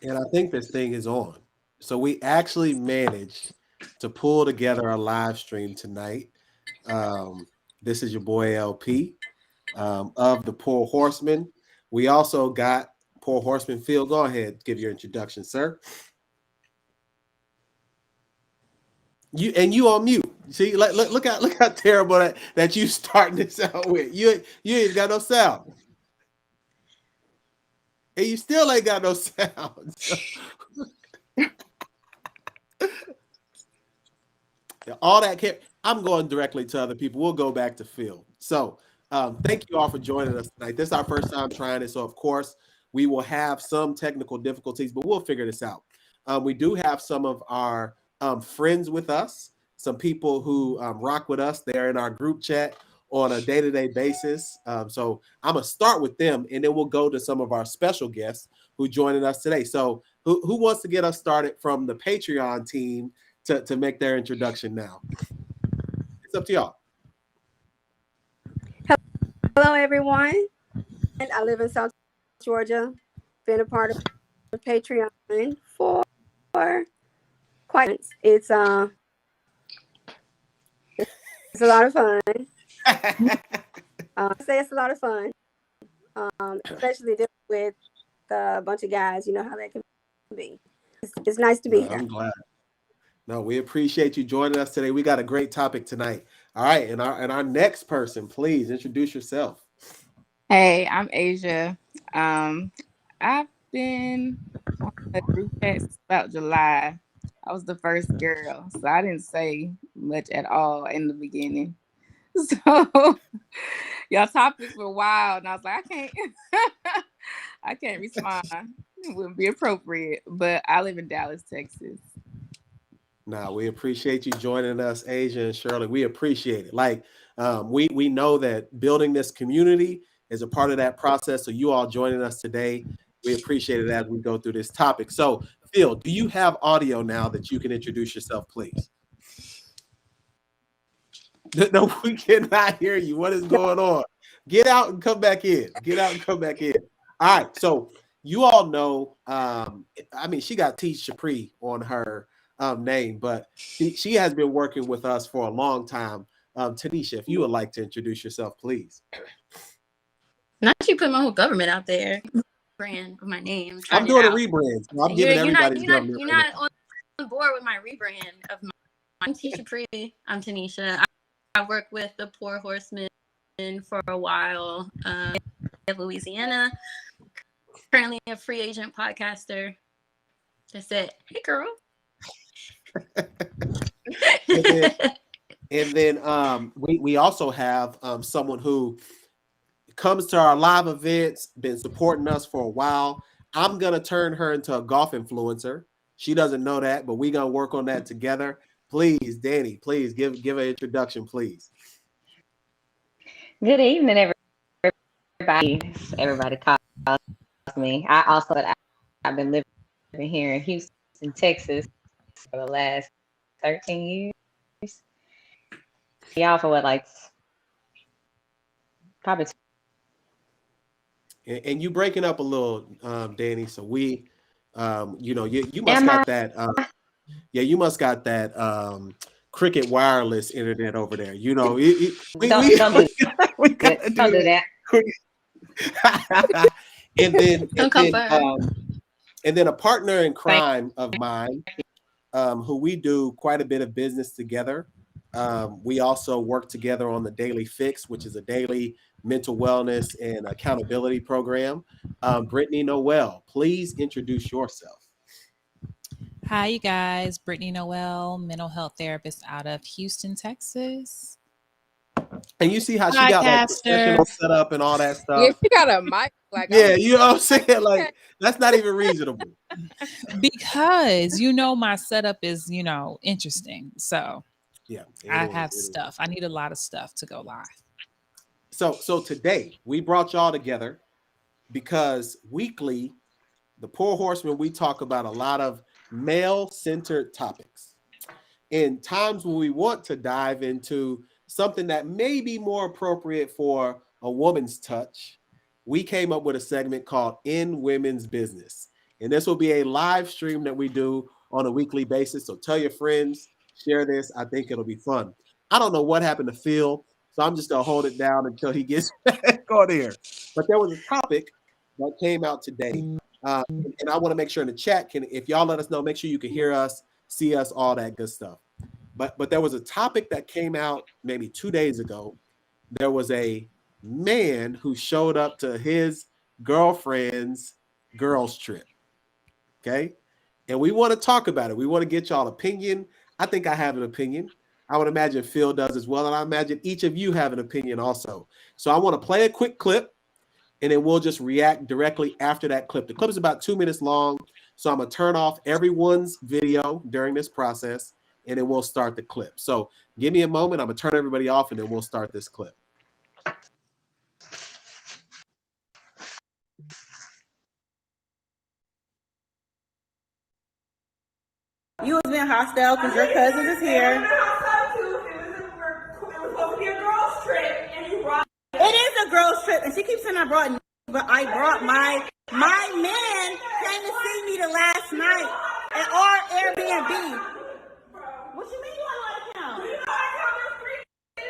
And I think this thing is on. So we actually managed to pull together a live stream tonight. This is your boy LP of the Poor Horsemen. We also got Poor Horseman Phil. Go ahead, give your introduction, sir. You on mute. See, look how terrible that you starting this out with. You ain't got no sound. And you still ain't got no sound. So. All that I'm going directly to other people. We'll go back to Phil. So thank you all for joining us tonight. This is our first time trying it. So of course we will have some technical difficulties, but we'll figure this out. We do have some of our friends with us, some people who rock with us. They're in our group chat on a day-to-day basis. So I'm going to start with them, and then we'll go to some of our special guests who joining us today. So who wants to get us started from the Patreon team to make their introduction now? It's up to y'all. Hello, everyone. And I live in South Georgia. Been a part of Patreon for quite. It's a lot of fun. I say it's a lot of fun, especially with a bunch of guys. You know how that can be. It's nice to be here. I'm glad. No, we appreciate you joining us today. We got a great topic tonight. All right, and our next person, please introduce yourself. Hey, I'm Asia. I've been on the group chat since about July. I was the first girl, so I didn't say much at all in the beginning. So y'all topics were wild, and I was like, I can't respond. It wouldn't be appropriate. But I live in Dallas, Texas. Now we appreciate you joining us, Asia and Shirley. We appreciate it. Like we know that building this community is a part of that process. So you all joining us today, we appreciate it as we go through this topic. So Phil, do you have audio now that you can introduce yourself, please? No, we cannot hear you. What is going on? Get out and come back in. Get out and come back in. All right. So you all know, I mean, she got T. Shapri on her name, but she has been working with us for a long time. Tanisha, if you would like to introduce yourself, please. Not you put my whole government out there. Brand of my name. I'm doing a rebrand. So I'm giving everybody. You're not on board with my rebrand of my. I'm Tisha Pree. I'm Tanisha. I worked with the Poor Horsemen for a while in Louisiana. Currently a free agent podcaster. That's it. Hey, girl. and then we also have someone who comes to our live events, been supporting us for a while. I'm gonna turn her into a golf influencer. She doesn't know that, but we're gonna work on that together. Please, Danny, please give an introduction, please. Good evening, everybody. Everybody calls me. I've been living here in Houston, Texas for the last 13 years. Y'all for what, like probably. And you breaking up a little, Danny. So we, you must got that. You must got that Cricket wireless internet over there. You know, we gotta do that. and then Don't confirm. and then a partner in crime of mine, who we do quite a bit of business together. We also work together on the Daily Fix, which is a daily mental wellness and accountability program. Brittany Noel, please introduce yourself. Hi, you guys. Brittany Noel, mental health therapist out of Houston, Texas. And you see how she got like professional Podcaster. setup and all that Yeah, stuff. she got a mic. Like, Yeah, you know what I'm saying? Like, that's not even reasonable. Because, my setup is, interesting. So Yeah, I have stuff. I need a lot of stuff to go live. So today we brought y'all together because weekly, the Poor Horsemen, we talk about a lot of male-centered topics. In times when we want to dive into something that may be more appropriate for a woman's touch, we came up with a segment called In Women's Business. And this will be a live stream that we do on a weekly basis. So tell your friends, share this. I think it'll be fun. I don't know what happened to Phil, so I'm just going to hold it down until he gets back on here. But there was a topic that came out today. And I want to make sure in the chat, if y'all let us know, make sure you can hear us, see us, all that good stuff. But there was a topic that came out maybe 2 days ago. There was a man who showed up to his girlfriend's girls trip. Okay. And we want to talk about it. We want to get y'all opinion. I think I have an opinion. I would imagine Phil does as well. And I imagine each of you have an opinion also. So I want to play a quick clip and then we'll just react directly after that clip. The clip is about 2 minutes long. So I'm going to turn off everyone's video during this process and then we'll start the clip. So give me a moment. I'm going to turn everybody off and then we'll start this clip. You was being hostile because your cousin is here. It is a girls' trip, and she keeps saying I brought, but I brought my man came to see me the last night at our Airbnb. What you mean you want to account? It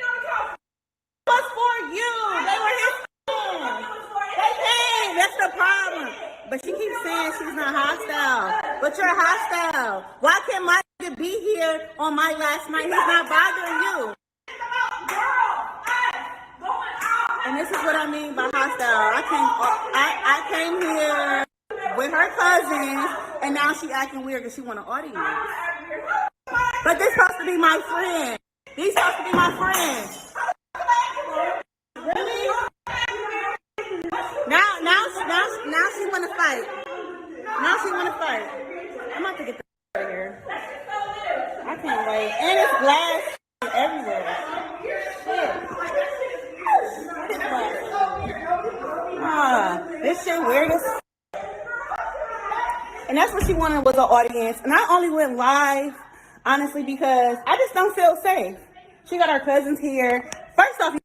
was for you. They were his friends. They came. That's the problem. But she keeps saying she's not hostile. But you're hostile. Why can't Mike be here on my last night? He's not bothering you. And this is what I mean by hostile. I came here with her cousins, and now she acting weird because she want an audience. But this supposed to be my friend. These supposed to be my friends. Really? Now she want to fight. Now she want to fight. I'm about to get the out of here. I can't wait. And it's glass everywhere. This shit weird as. And that's what she wanted was an audience. And I only went live, honestly, because I just don't feel safe. She got her cousins here. First off,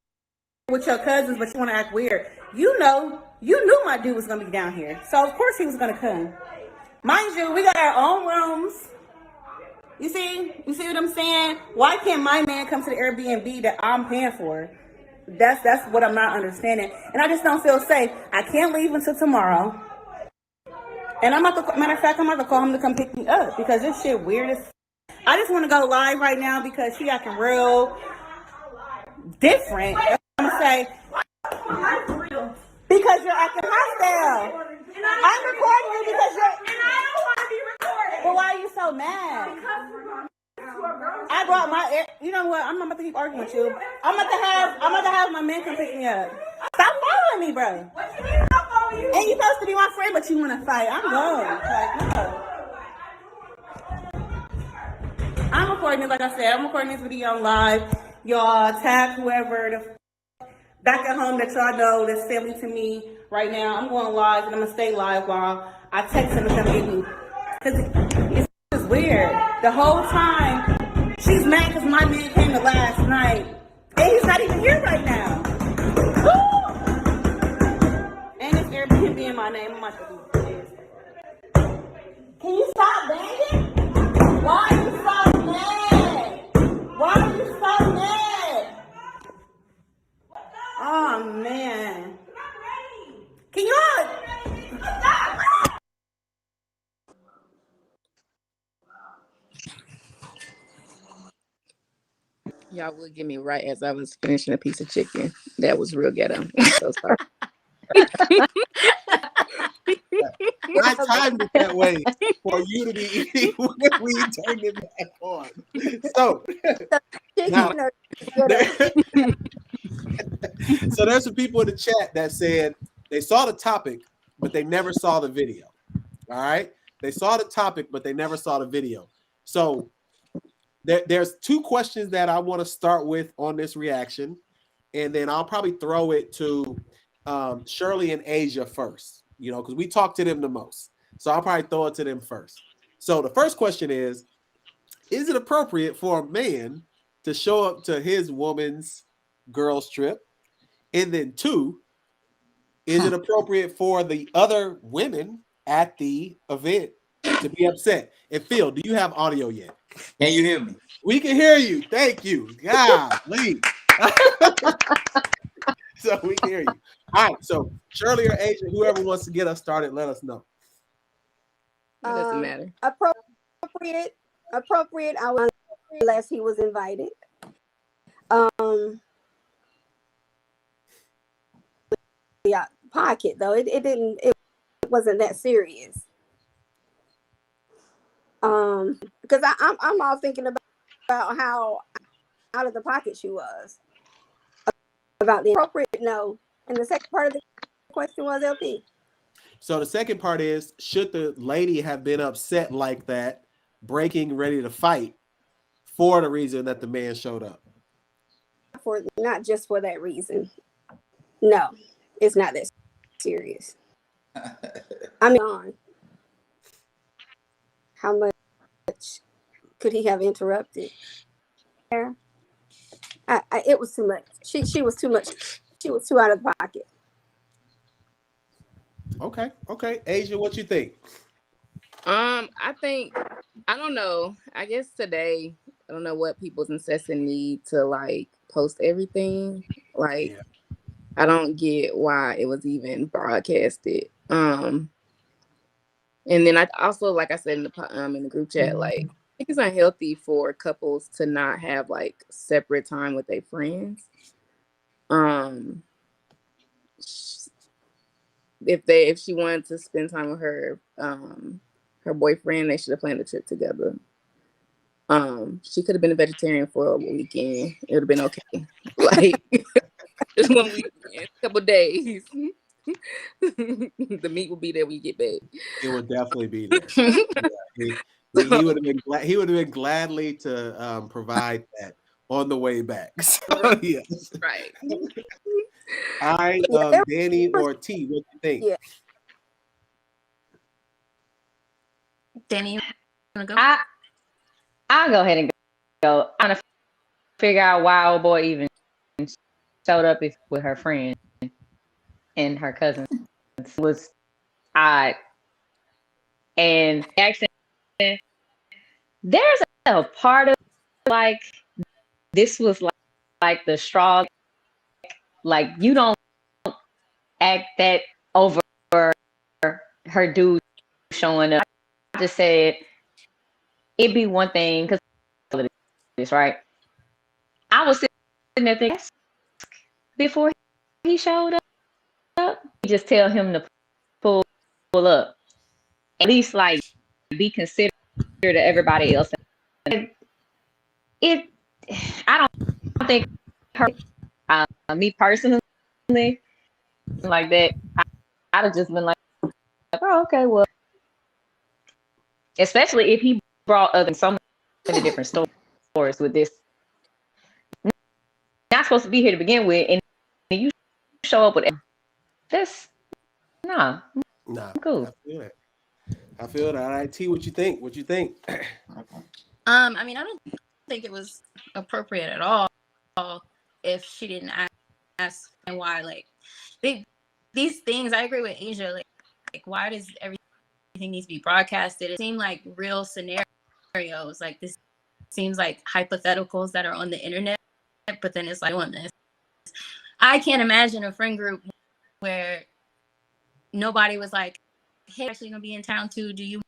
with your cousins, but you want to act weird. You knew my dude was going to be down here. So, of course, he was going to come. Mind you, we got our own rooms. You see what I'm saying? Why can't my man come to the Airbnb that I'm paying for? That's what I'm not understanding. And I just don't feel safe. I can't leave until tomorrow. And matter of fact, I'm about to call him to come pick me up because this shit weird as. I just want to go live right now because she acting real different. I'm going to say, because you're acting hostile. I'm recording you because you're. And I don't want to be recorded. But why are you so mad? I brought my. You know what? I'm not about to keep arguing with you. I'm about to have my man come pick me up. Stop following me, bro. What you mean stop following you? And you supposed to be my friend, but you want to fight. I'm gone. Like, no. I'm recording this, like I said. I'm recording this video on live. Y'all tag whoever the back at home that y'all know that's family to me right now. I'm going live and I'm gonna stay live while I text him to come get me. Cause it's weird. The whole time she's mad because my man came the last night and he's not even here right now. Woo! And it's Airbnb in my name. I'm about to do this. Can you stop banging? Why are you so mad? Why are you so mad? Oh man. Y'all would get me right as I was finishing a piece of chicken. That was real ghetto. I'm so sorry. I timed it that way for you to be eating when we turned it back on. So now, so there's some people in the chat that said they saw the topic, but they never saw the video. All right, they saw the topic, but they never saw the video. So there's two questions that I want to start with on this reaction, and then I'll probably throw it to Shirley and Asia first, you know, because we talk to them the most. So I'll probably throw it to them first. So the first question is it appropriate for a man to show up to his woman's girls trip? And then two, is it appropriate for the other women at the event to be upset? And Phil, do you have audio yet? Can you hear me? We can hear you. Thank you. Golly. So we can hear you. All right. So Shirley or Asia, whoever wants to get us started, let us know. It doesn't matter. Appropriate. I was unless he was invited. Yeah, pocket though. It wasn't that serious. Because I'm all thinking about how out of the pocket she was. About the appropriate, no. And the second part of the question was LP. So the second part is, should the lady have been upset like that, breaking, ready to fight, for the reason that the man showed up? For not just for that reason. No, it's not that serious. I mean, how much could he have interrupted? It was too much. She was too much. She was too out of pocket. Okay. Asia, what you think? I think, I don't know. I guess today, I don't know what people's incessant need to like post everything. Like, yeah. I don't get why it was even broadcasted. And then I also, like I said in the group chat, like, I think it's unhealthy for couples to not have like separate time with their friends. If she wanted to spend time with her boyfriend, they should have planned a trip together. She could have been a vegetarian for a weekend. It would have been okay. Like just 1 weekend, a couple days. The meat will be there when you get back. It would definitely be there. Yeah, he would have been glad. He would have been gladly to provide that on the way back. So, yes. Right. All right, Danny or T, what do you think? Yeah. Danny, you want to go? I'll go ahead and go. I'm gonna figure out why old boy even showed up with her friend and her cousin. It was odd. And actually, there's a part of like this was like the straw. Like you don't act that over her dude showing up. I just said it'd be one thing because this right. I was sitting there thinking before he showed up, just tell him to pull up. At least like be considerate to everybody else. I don't think her, me personally, like that. I'd have just been like, oh, okay, well, especially if he brought so many different stories with this. Not supposed to be here to begin with, and you show up with this. Nah, cool. I feel that. All right, T, what you think? I mean, I don't think it was appropriate at all if she didn't ask why. Like, these things, I agree with Asia. Like, why does everything need to be broadcasted? It seemed like real scenarios. Like, this seems like hypotheticals that are on the internet, but then it's like on this. I can't imagine a friend group where nobody was like, hey, actually gonna be in town too. Do you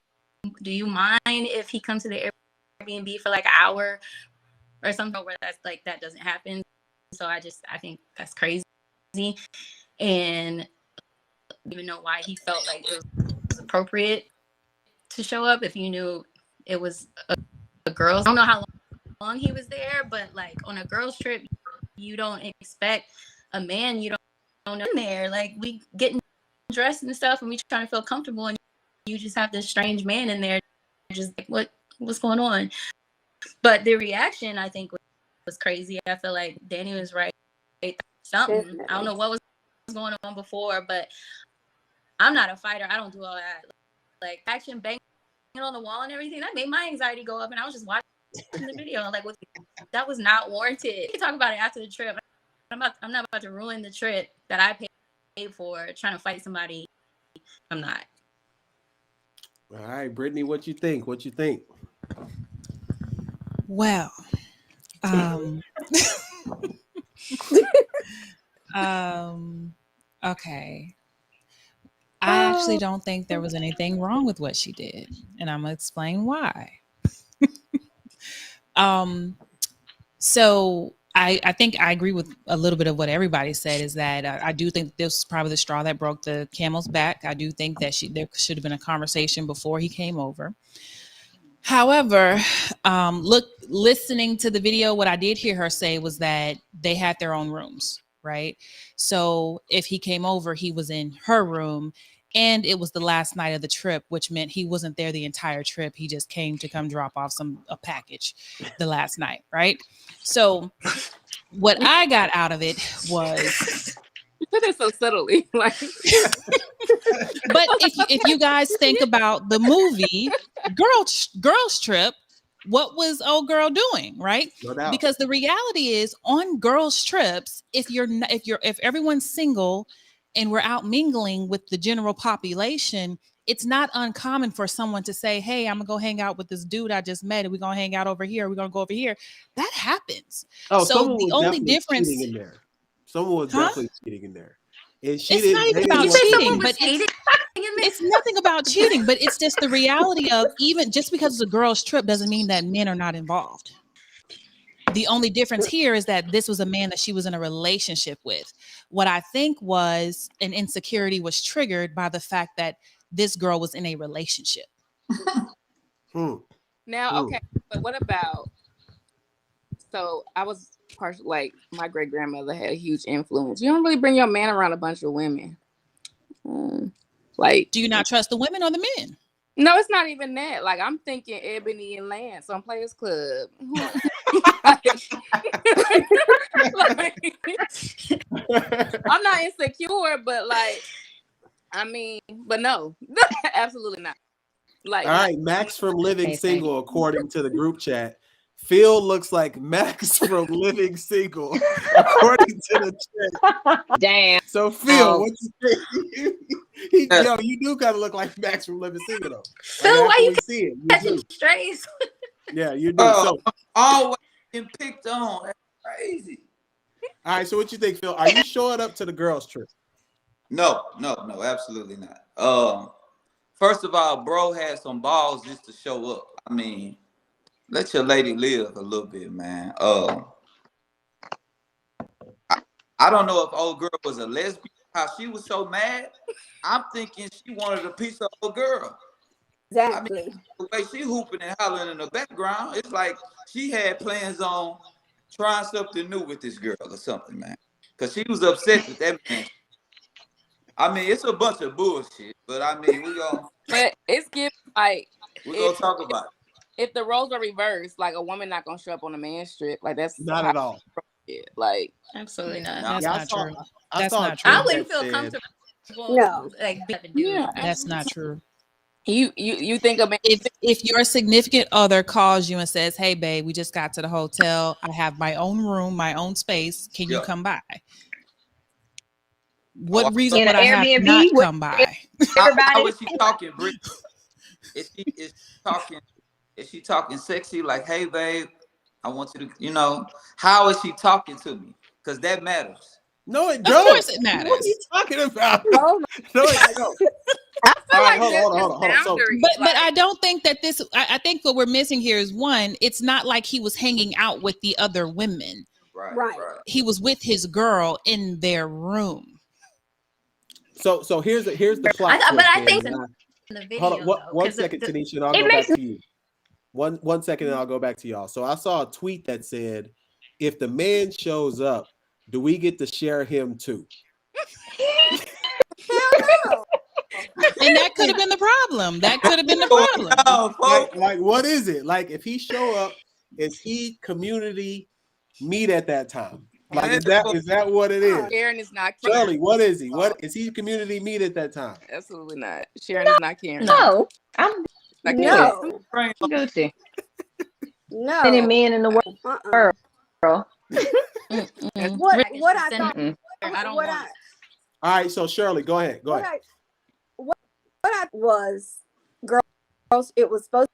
mind if he comes to the Airbnb for like an hour or something where that's like that doesn't happen. So I think that's crazy, and I don't even know why he felt like it was appropriate to show up if you knew it was a girl's. I don't know how long he was there, but like on a girls trip, you don't expect a man you don't know in there. Like we getting dressed and stuff, and we trying to feel comfortable, and you just have this strange man in there, just like what's going on. But the reaction, I think, was crazy. I feel like Danny was right. Something. Definitely. I don't know what was going on before, but I'm not a fighter. I don't do all that. Like action banging on the wall and everything. That made my anxiety go up, and I was just watching the video. Like, that was not warranted. We can talk about it after the trip. I'm not about to ruin the trip that I paid for trying to fight somebody. I'm not. All right, Brittany, what you think? What you think? Well, okay. I actually don't think there was anything wrong with what she did, and I'm gonna explain why. So I think I agree with a little bit of what everybody said, is that I do think this was probably the straw that broke the camel's back. I do think that there should have been a conversation before he came over. However, listening to the video, what I did hear her say was that they had their own rooms, right? So if he came over, he was in her room, and it was the last night of the trip, which meant he wasn't there the entire trip. He just came to come drop off a package the last night, right? So what I got out of it was... You put it so subtly, like. But if you guys think about the movie Girls Trip, what was old girl doing, right? No doubt. Because the reality is, on girls trips, if everyone's single and we're out mingling with the general population, it's not uncommon for someone to say, hey, I'm gonna go hang out with this dude I just met, and we're gonna hang out over here, we're gonna go over here. That happens. Oh, so the only difference in there. Someone was definitely cheating in there. And she it's didn't, not even about cheating, but it's nothing about cheating, but it's just the reality of, even just because it's a girl's trip doesn't mean that men are not involved. The only difference here is that this was a man that she was in a relationship with. What I think was an insecurity was triggered by the fact that this girl was in a relationship. Now, okay, but what about, so I was partial, like my great grandmother had a huge influence. You don't really bring your man around a bunch of women. Like, do you not trust the women or the men? No, it's not even that. Like, I'm thinking Ebony and Lance on Players Club. I'm not insecure, but like, I mean, but no, absolutely not. Like, all right, Max from Living Single, according to the group chat. Phil looks like Max from Living Single, according to the chat. Damn. So Phil, what you think? Yo, you do kind of look like Max from Living Single, though. Phil, why you see it? catching strays? Yeah, you do. So always getting picked on. That's crazy. All right, so what you think, Phil? Are you showing up to the girls' trip? No, absolutely not. First of all, bro had some balls just to show up. I mean, let your lady live a little bit, man. I don't know if old girl was a lesbian, how she was so mad. I'm thinking she wanted a piece of old girl. Exactly. I mean, the way she hooping and hollering in the background, it's like she had plans on trying something new with this girl or something, man. Because she was upset with that man. I mean, it's a bunch of bullshit, but I mean, but it's giving like we're gonna talk about it. If the roles are reversed, like a woman not gonna show up on a man's trip, like that's not at all. Like, absolutely not. That's not true. That's not true. I wouldn't feel comfortable. No, like that's not true. You think of if your significant other calls you and says, "Hey, babe, we just got to the hotel. I have my own room, my own space. Can you come by?" What reason would I have to not come by? How is she talking, Brit? Is she talking sexy? Like, hey, babe, I want you to, how is she talking to me? Because that matters. No, it don't. Of course it matters. What are you talking about? Oh no, it don't. I feel All right, like hold there's on, hold on, hold on. So, boundaries. But I don't think that this. I think what we're missing here is one. It's not like he was hanging out with the other women. Right. He was with his girl in their room. so here's the plot twist. But I then. think in the video, Hold on, one second, Tanisha, and I'll go back to you. One second, and I'll go back to y'all. So I saw a tweet that said, "If the man shows up, do we get to share him too?" Hell no. And that could have been the problem. That could have been the problem. Like, what is it? Like, if he show up, is he community meet at that time? Like, is that what it is? Sharon is not caring. Shirley, what is he? What is he community meet at that time? Absolutely not. Sharon is not caring. No, I'm Like, No. Gucci. No. Any men in the world. Girl. What I thought. I don't What want. I All right, so Shirley, go ahead. what I was girls. It was supposed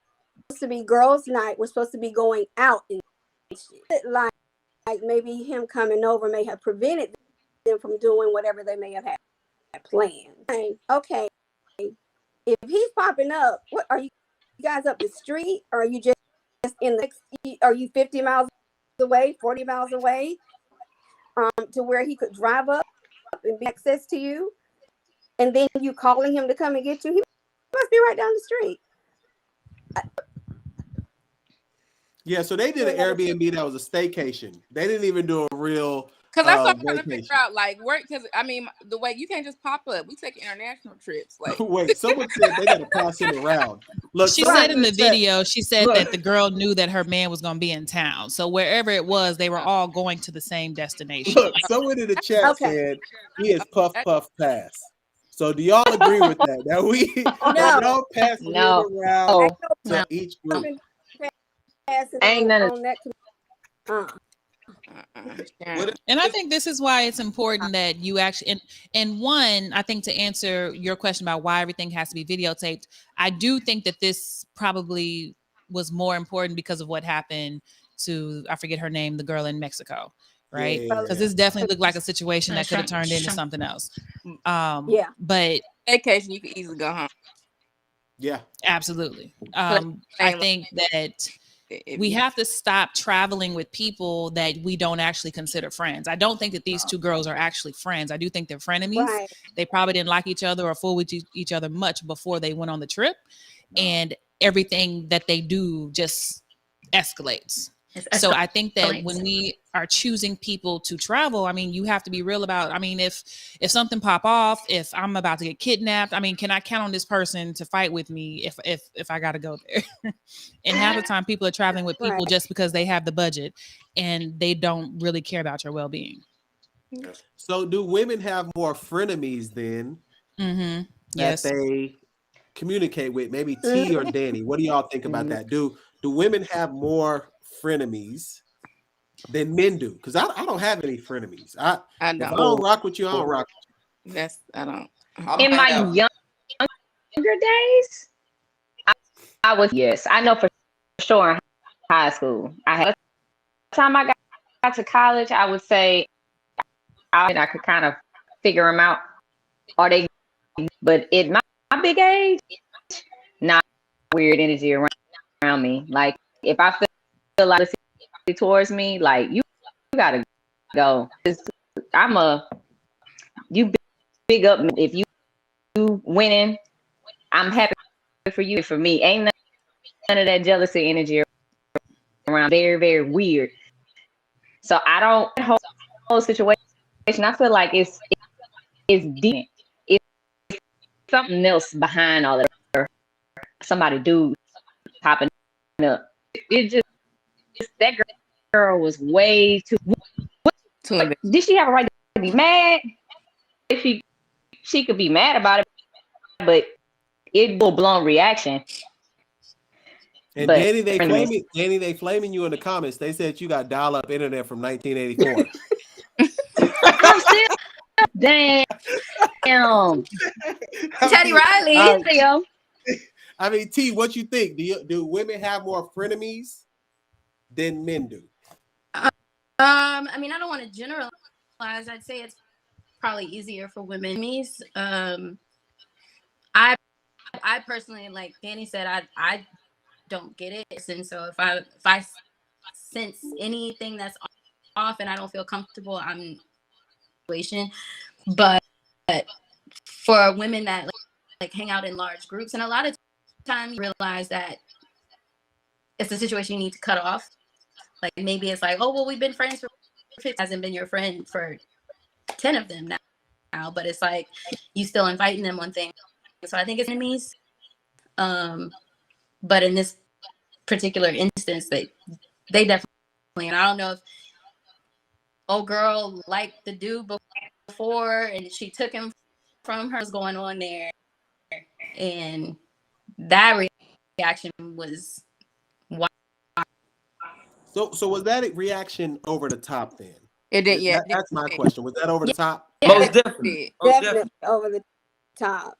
to be girls' night. We're supposed to be going out and shit. Like maybe him coming over may have prevented them from doing whatever they may have had planned. Okay, if he's popping up, what are you guys up the street? Or are you just in the? Are you 50 miles away, 40 miles away, to where he could drive up and be access to you, and then you calling him to come and get you? He must be right down the street. Yeah, so they did an Airbnb that was a staycation. They didn't even do a real Because that's what I'm trying to vacation. figure out. Like, where? Because I mean, the way you can't just pop up. We take international trips. Like, Wait, someone said they got to pass him around. Look, She said in the video, she said that the girl knew that her man was going to be in town. So wherever it was, they were all going to the same destination. Look, someone in the chat said he is puff pass. So do y'all agree with that? That we that y'all pass him around to each group? Ain't none of on that. And I think this is why it's important that you actually and one, I think to answer your question about why everything has to be videotaped, I do think that this probably was more important because of what happened to, I forget her name, the girl in Mexico, right? Because this definitely looked like a situation that could have turned into something else. But vacation, you could easily go home. Yeah, absolutely. I think that we have to stop traveling with people that we don't actually consider friends. I don't think that these two girls are actually friends. I do think they're frenemies. Right. They probably didn't like each other or fool with each other much before they went on the trip. And everything that they do just escalates. So I think that when we are choosing people to travel, I mean, you have to be real about, I mean, if something pop off, if I'm about to get kidnapped, I mean, can I count on this person to fight with me if I got to go there? And half the time people are traveling with people just because they have the budget and they don't really care about your well-being. So do women have more frenemies then that they communicate with? Maybe T or Danny. What do y'all think about that? Do women have more frenemies than men do? Because I don't have any frenemies. I don't. If I don't rock with you, I don't rock with you. I don't. In my younger days, I was, yes, I know for sure in high school. I had, by the time I got to college, I would say I could kind of figure them out. Are they? But at my big age, not weird energy around me. Like if I feel like towards me, like you gotta go. You big up if you winning. I'm happy for you. For me, ain't none of that jealousy energy around. Very, very weird. So I don't whole situation. I feel like it's deep. It's something else behind all of it. Somebody dude popping up. It just that girl was way too. Like, did she have a right to be mad? If she could be mad about it, but it full blown reaction. And but, Danny, they flaming you in the comments. They said you got dial-up internet from 1984. I'm still damn. Teddy Riley. I mean, T, what you think? Do women have more frenemies than men do? I mean, I don't want to generalize. I'd say it's probably easier for women. I I personally, like Danny said, I don't get it. And so if I sense anything that's off and I don't feel comfortable, I'm situation. But for women that like hang out in large groups, and a lot of times you realize that it's a situation you need to cut off. Like maybe it's like, oh well, we've been friends for 50, hasn't been your friend for 10 of them now, but it's like you still inviting them on things. So I think it's enemies. But in this particular instance, they definitely, and I don't know if old girl liked the dude before and she took him from her, what's going on there, and that reaction was wild. So was that reaction over the top then? It did, yeah. That's my question. Was that over the top? Yeah, Most definitely. Definitely over the top.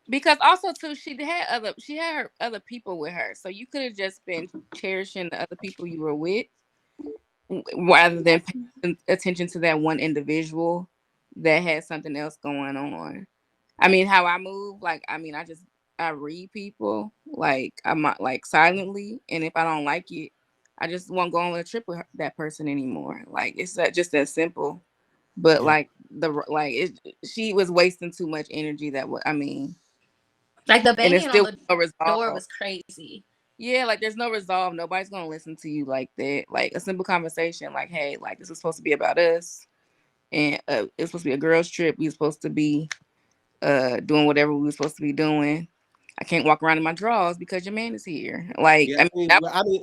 Because also too, she had her other people with her, so you could have just been cherishing the other people you were with, rather than paying attention to that one individual that had something else going on. I mean, how I move, like, I mean, I read people, like, I'm like silently, and if I don't like it, I just won't go on a trip with that person anymore. Like, it's just that simple. But Yeah. she was wasting too much energy. I mean, like the and banging it's still on the no resolve. door was crazy. Yeah, like there's no resolve. Nobody's gonna listen to you like that. Like a simple conversation, like, hey, like this is supposed to be about us, and it's supposed to be a girls' trip. We're supposed to be doing whatever we were supposed to be doing. I can't walk around in my drawers because your man is here. Like, Yeah,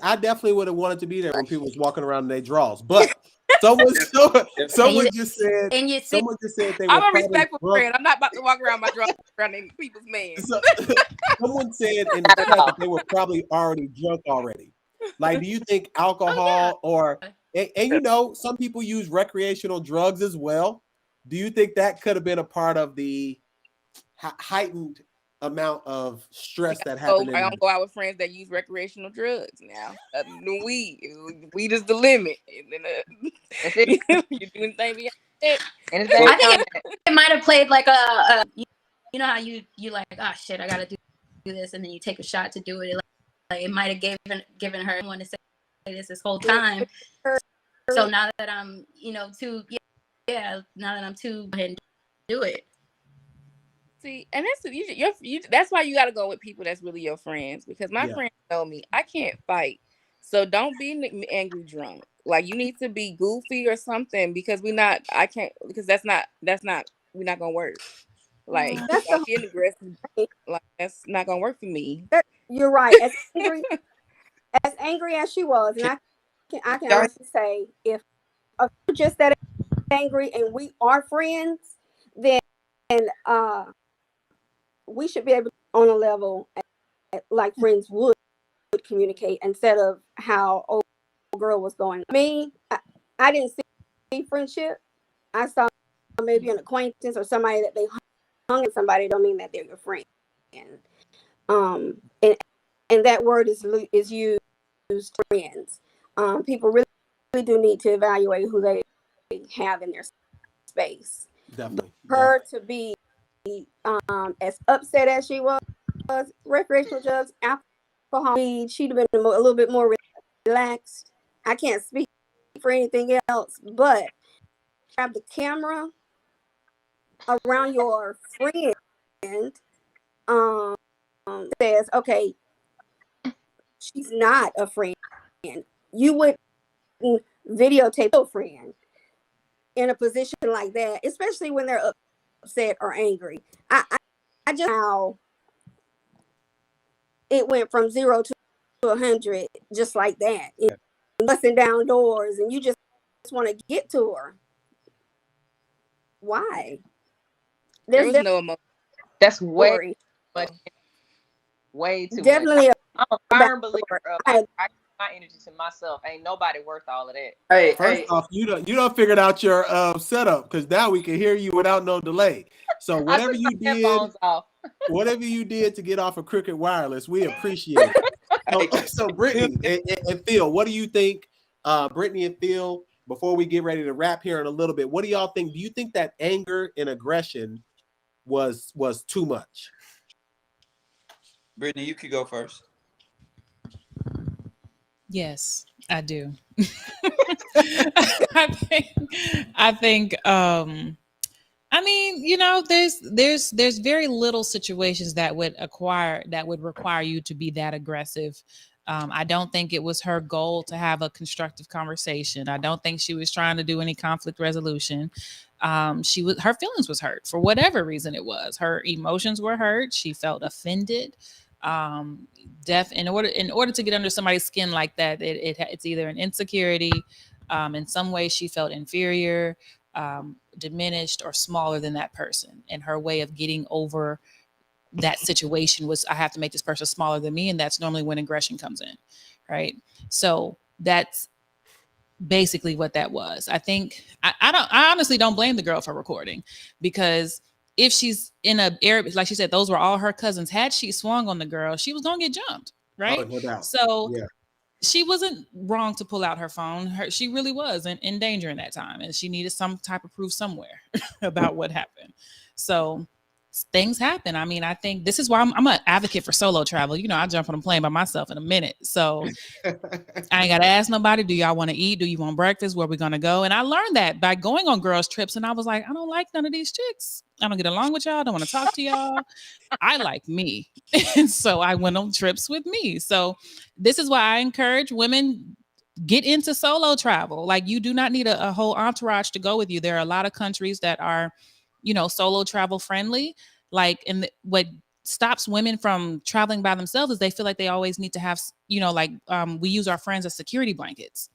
I definitely would have wanted to be there when people was walking around in their drawers. But someone just said they were I'm a probably respectful drunk. friend. I'm not about to walk around my drawers around people's man. Someone said in the chat that they were probably already drunk already. Like, do you think alcohol and you know, some people use recreational drugs as well. Do you think that could have been a part of the heightened amount of stress that happened? I don't go out with friends that use recreational drugs now. Weed is the limit. That's it. You do anything beyond that. And it's I think it might have played like a you know how you like, oh shit, I gotta do this, and then you take a shot to do it. Like it might have given her one to say this whole time. So now that I'm now that I'm too, go ahead and do it. See, and that's why you got to go with people that's really your friends, because my friends know me. I can't fight. So don't be angry drunk. Like, you need to be goofy or something, because we're not going to work. Like, don't be aggressive. Like, that's not going to work for me. You're right. As angry as she was, and I can honestly say, if I'm just that angry and we are friends, then we should be able to, on a level like friends would communicate, instead of how old girl was going. Me, I didn't see friendship. I saw maybe an acquaintance or somebody that they hung with somebody. Don't mean that they're your friend. And that word is used friends. People really do need to evaluate who they have in their space. Definitely. Her to be as upset as she was, recreational drugs, alcohol, weed, she'd have been a little bit more relaxed. I can't speak for anything else, but have the camera around your friend says, okay, she's not a friend. You wouldn't videotape a friend in a position like that, especially when they're upset or angry. I just how it went from 0 to 100 just like that, busting down doors, and you just want to get to her. Why? There was no emotion. That's way too definitely much. I'm a firm believer of I give my energy to myself. Ain't nobody worth all of that. Hey, first off, you don't figured out your setup, because now we can hear you without no delay. So whatever you did to get off of Cricket Wireless, we appreciate it. So Brittany and Phil, what do you think? Brittany and Phil, before we get ready to wrap here in a little bit, what do y'all think? Do you think that anger and aggression was too much? Brittany, you could go first. Yes, I do. I think I mean, you know, there's very little situations that would require you to be that aggressive. I don't think it was her goal to have a constructive conversation. I don't think she was trying to do any conflict resolution. Her feelings was hurt for whatever reason it was. Her emotions were hurt. She felt offended. Deaf in order to get under somebody's skin like that, it's either an insecurity. In some way, she felt inferior, diminished, or smaller than that person. And her way of getting over that situation was, I have to make this person smaller than me. And that's normally when aggression comes in. Right. So that's basically what that was. I think I honestly don't blame the girl for recording, because if she's in a area, like she said, those were all her cousins. Had she swung on the girl, she was going to get jumped. Right. Oh, no doubt. So Yeah. she wasn't wrong to pull out her phone. She really was in danger in that time, and she needed some type of proof somewhere about what happened. So things happen. I mean, I think this is why I'm an advocate for solo travel. You know, I jump on a plane by myself in a minute. So I ain't got to ask nobody, do y'all want to eat? Do you want breakfast? Where we going to go? And I learned that by going on girls' trips. And I was like, I don't like none of these chicks. I don't get along with y'all. I don't want to talk to y'all. I like me. And so I went on trips with me. So this is why I encourage women, get into solo travel. Like, you do not need a whole entourage to go with you. There are a lot of countries that are, you know, solo travel friendly. Like, and what stops women from traveling by themselves is they feel like they always need to have, you know, like we use our friends as security blankets.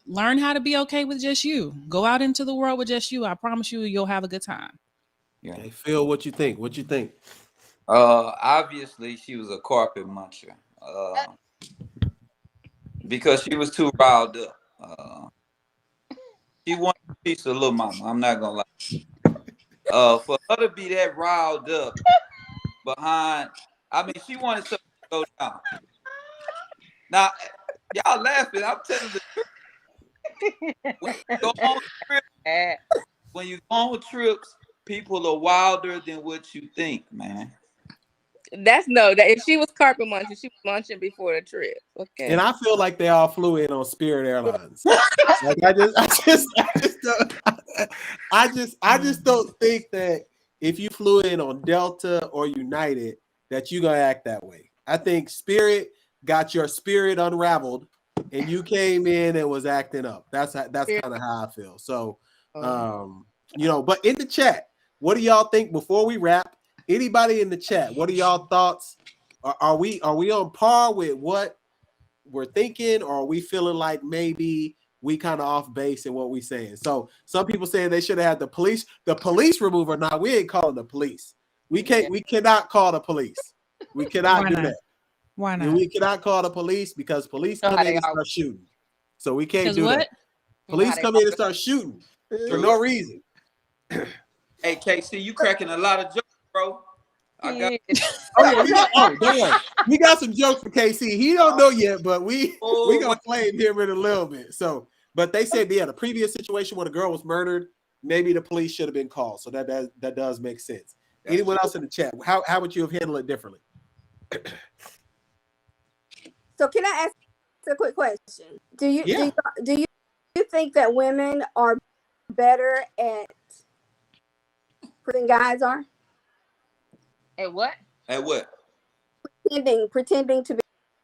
Learn how to be okay with just you. Go out into the world with just you. I promise you, you'll have a good time. Yeah. Okay, Phil, what you think? What you think? Obviously she was a carpet muncher. Because she was too riled up. She wanted a piece of little mama. I'm not gonna lie. For her to be that riled up behind, I mean, she wanted something to go down. Now, y'all laughing. I'm telling the truth. When you go on trips, people are wilder than what you think, man. That if she was carpet munching, she was munching before the trip. Okay. And I feel like they all flew in on Spirit Airlines. Like I just don't think that if you flew in on Delta or United that you're gonna act that way. I think Spirit got your spirit unraveled and you came in and was acting up. That's kind of how I feel. So you know, but in the chat, what do y'all think before we wrap? Anybody in the chat, what are y'all thoughts? Are we on par with what we're thinking, or are we feeling like maybe we kind of off base in what we saying? So some people saying they should have had the police remover. Now we ain't calling the police. We cannot call the police. We cannot do that. Why not? We cannot call the police because police come in and start shooting. So we can't do that. Police come in and start shooting for no reason. Hey, KC, you cracking a lot of jokes, bro. I got don't worry. We got some jokes for KC. He don't know yet, but we gonna flame him in a little bit. So, but they said the previous situation when a girl was murdered, maybe the police should have been called. So that does make sense. Anyone else in the chat? How would you have handled it differently? So can I ask a quick question? Do you think that women are better at than guys are? At what? At what? Pretending to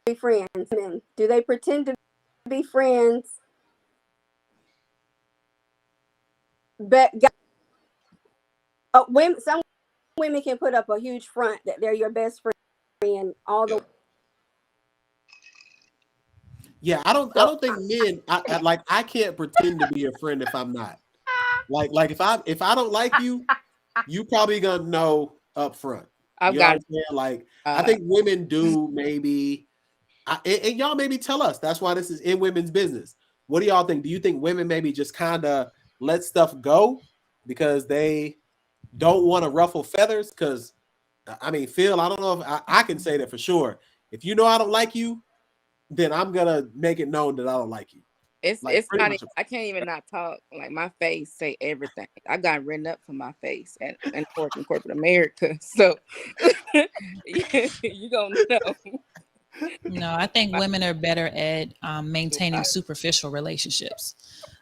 be friends. Men, do they pretend to be friends? But women, some women can put up a huge front that they're your best friend all the way. Yeah, I don't think men. I can't pretend to be a friend if I'm not. Like if I don't like you, you probably gonna know up front. You know what I'm saying? Like I think women do maybe, and y'all maybe tell us. That's why this is in women's business. What do y'all think? Do you think women maybe just kind of let stuff go because they don't want to ruffle feathers? Because I mean, Phil, I don't know if I can say that for sure. If you know I don't like you, then I'm gonna make it known that I don't like you. It's Like, it's pretty not. much. I can't even not talk. Like my face say everything. I got written up for my face and work in corporate America. So you gonna know. No, I think women are better at maintaining superficial relationships.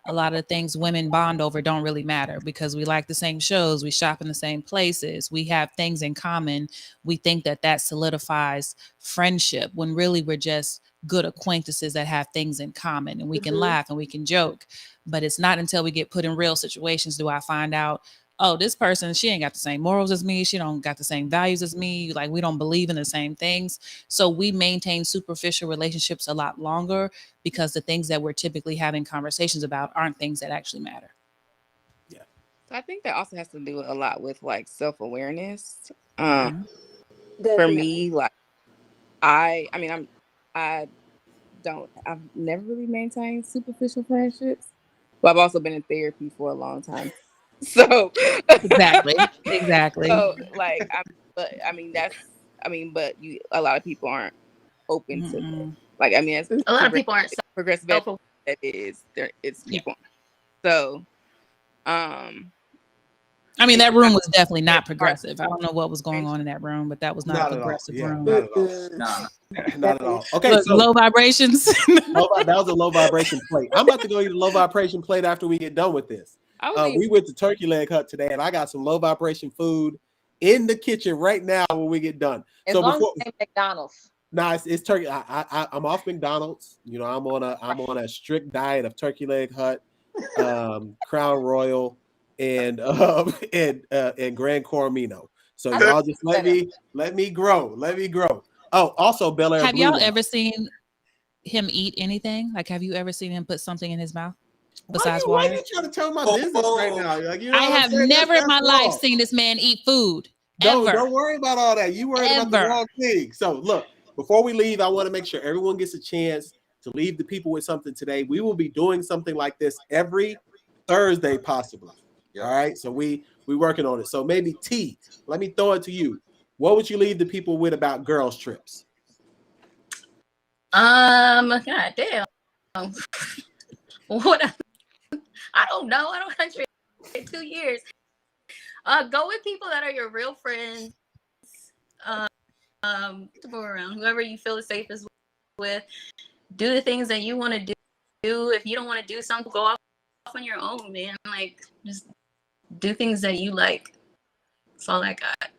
A lot of things women bond over don't really matter because we like the same shows, we shop in the same places, we have things in common. We think that that solidifies friendship when really we're just good acquaintances that have things in common and we can laugh and we can joke. But it's not until we get put in real situations do I find out, oh, this person, she ain't got the same morals as me. She don't got the same values as me. Like we don't believe in the same things. So we maintain superficial relationships a lot longer because the things that we're typically having conversations about aren't things that actually matter. Yeah. So I think that also has to do a lot with like self-awareness. Mhm. For Definitely. me, like I don't I've never really maintained superficial friendships. But I've also been in therapy for a long time. So Exactly. Exactly. so like but you a lot of people aren't open to that. Mm-mm. Like I mean as A lot of people aren't progressive self. that is there it's Yeah. people. So um I mean, it's that not room was definitely very not hard progressive. I don't know what was going on in that room, but that was not a Not at all. progressive Yeah, room. not at all. Nah. Not at all. Okay, Look, so low vibrations. that was a low vibration plate. I'm about to go eat a low vibration plate after we get done with this. I was We went to Turkey Leg Hut today, and I got some low vibration food in the kitchen right now when we get done. As So long before, as it's McDonald's. nah, it's turkey. I'm off McDonald's. You know, I'm on a strict diet of Turkey Leg Hut, Crown Royal, and Grand Cormino. So I y'all like just better. let me grow. Let me grow. Oh, also Bel Air Have Blue y'all now. ever seen him eat anything? Like, have you ever seen him put something in his mouth besides Why water? you trying to tell my business right now? Like, you know I what I'm have saying? never in That's my life wrong. seen this man eat food. Don't Ever. worry about all that. You worried about the Ever. wrong thing. So look, before we leave, I want to make sure everyone gets a chance to leave the people with something today. We will be doing something like this every Thursday, possibly. Yeah. All right. So we working on it. So maybe T, let me throw it to you. What would you leave the people with about girls' trips? God damn. What? I don't know. I don't country in 2 years. Go with people that are your real friends. To go around whoever you feel the safest with. Do the things that you want to do. If you don't want to do something, go off on your own, man. Like just do things that you like. That's all I got.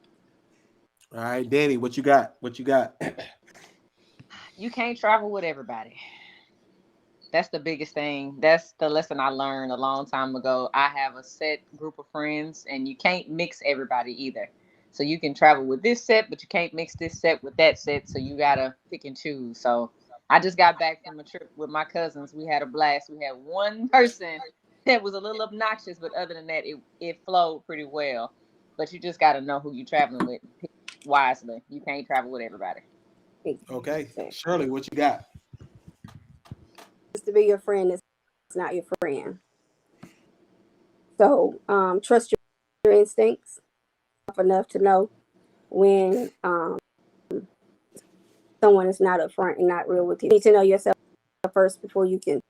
All right, Danny, what you got? What you got? You can't travel with everybody. That's the biggest thing. That's the lesson I learned a long time ago. I have a set group of friends, and you can't mix everybody either. So you can travel with this set, but you can't mix this set with that set. So you gotta pick and choose. So I just got back from a trip with my cousins. We had a blast. We had one person that was a little obnoxious, but other than that, it flowed pretty well. But you just gotta know who you're traveling with. Pick wisely. You can't travel with everybody. Okay, Shirley, what you got? To be your friend is not your friend. So trust your instincts enough to know when someone is not upfront and not real with you. You need to know yourself first before you can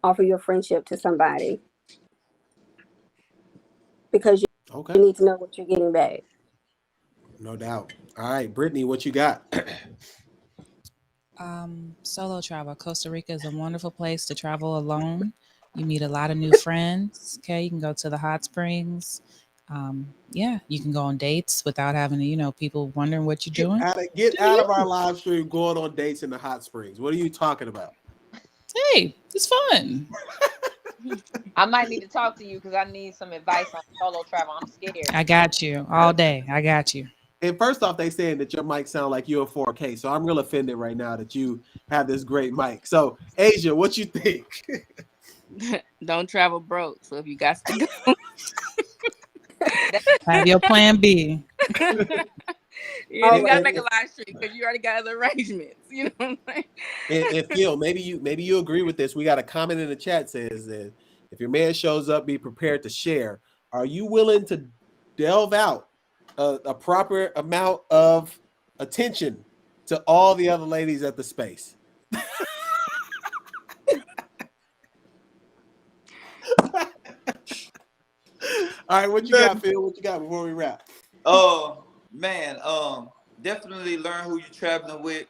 offer your friendship to somebody, because Okay, you need to know what you're getting back. no doubt. All right, Brittany, what you got? Solo travel. Costa Rica is a wonderful place to travel alone. You meet a lot of new friends. Okay, you can go to the hot springs. Yeah, you can go on dates without having to, people wondering what you're doing. Get Do out of our you? live stream going on dates in the hot springs. What are you talking about? Hey, it's fun. I might need to talk to you because I need some advice on solo travel. I'm scared. I got you all day. I got you. And first off, they saying that your mic sound like you're in 4K. So I'm real offended right now that you have this great mic. So Asia, what you think? don't travel broke. So if you got to go, Have your plan B. you gotta make a live stream because you already got other arrangements. You know what I'm saying? And Phil, maybe you agree with this. We got a comment in the chat says that if your man shows up, be prepared to share. Are you willing to delve out a proper amount of attention to all the other ladies at the space? All right, what you got, Phil? What you got before we wrap? Man, definitely learn who you're traveling with.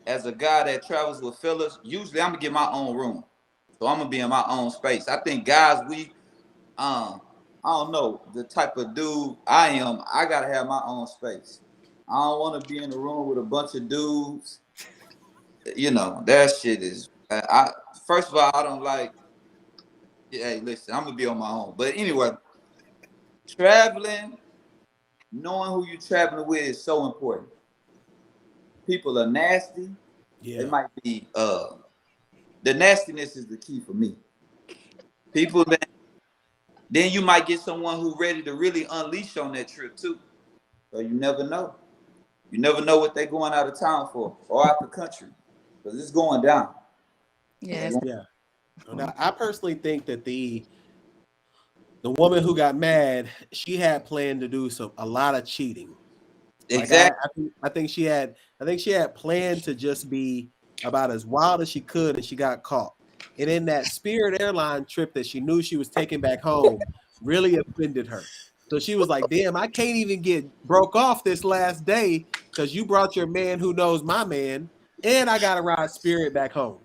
As a guy that travels with fellas, usually I'm gonna get my own room, so I'm gonna be in my own space. I think guys, I don't know the type of dude I am. I gotta have my own space. I don't want to be in a room with a bunch of dudes. You know that shit is. I first of all, I don't like. Hey, listen, I'm gonna be on my own. But anyway, traveling, knowing who you're traveling with is so important. People are nasty. Yeah. They might be. The nastiness is the key for me. People that then you might get someone who's ready to really unleash on that trip too. So you never know. You never know what they're going out of town for or out the country because it's going down. Yes. Yeah. Now, I personally think that the woman who got mad, she had planned to do a lot of cheating. Exactly. Like I think she had planned to just be about as wild as she could, and she got caught. And in that Spirit airline trip that she knew she was taking back home, really offended her. So she was like, "Damn, I can't even get broke off this last day because you brought your man who knows my man, and I got to ride Spirit back home."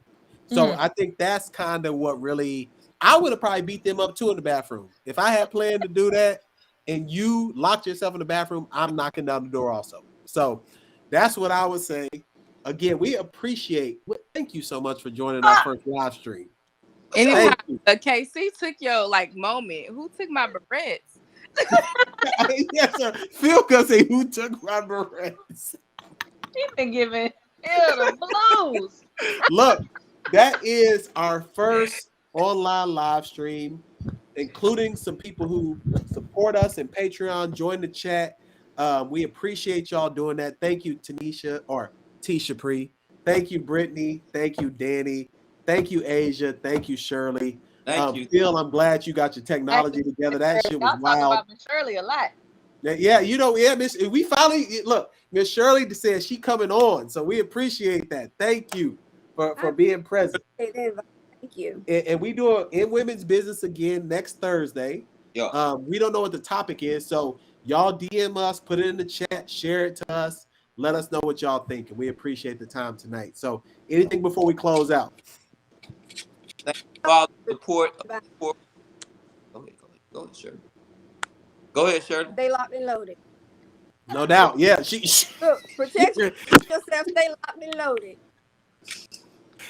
So I think that's kind of what really. I would have probably beat them up too in the bathroom if I had planned to do that. And you locked yourself in the bathroom, I'm knocking down the door also. So that's what I would say. Again, we appreciate. Thank you so much for joining our first live stream. Anytime KC took your moment, who took my barrettes? Yes, sir. Phil can say who took my barrettes. He's been giving the blues. Look, that is our first online live stream, including some people who support us in Patreon. Join the chat. We appreciate y'all doing that. Thank you, Tanisha or Tisha Pre. Thank you, Brittany. Thank you, Danny. Thank you, Asia. Thank you, Shirley. Thank you. Phil, I'm glad you got your technology together. That shit was Y'all wild. talk about Miss Shirley a lot. Yeah, Miss. We finally look. Miss Shirley said she coming on, so we appreciate that. Thank you for being present. Thank you. And we do it in women's business again next Thursday. Yeah. We don't know what the topic is, so y'all DM us, put it in the chat, share it to us, let us know what y'all think, and we appreciate the time tonight. So, anything before we close out? Thank you for all the support. Go ahead, Shirley. Go ahead, Shirley. Stay locked and loaded. No doubt. Yeah, she Look, protect yourself. Stay locked and loaded.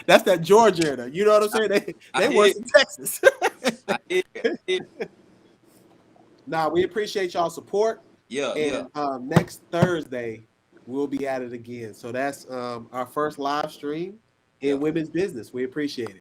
That's that Georgia. You know what I'm saying? They worse in Texas. Nah, we appreciate y'all support. Yeah. Next Thursday, we'll be at it again. So that's our first live stream in women's business. We appreciate it.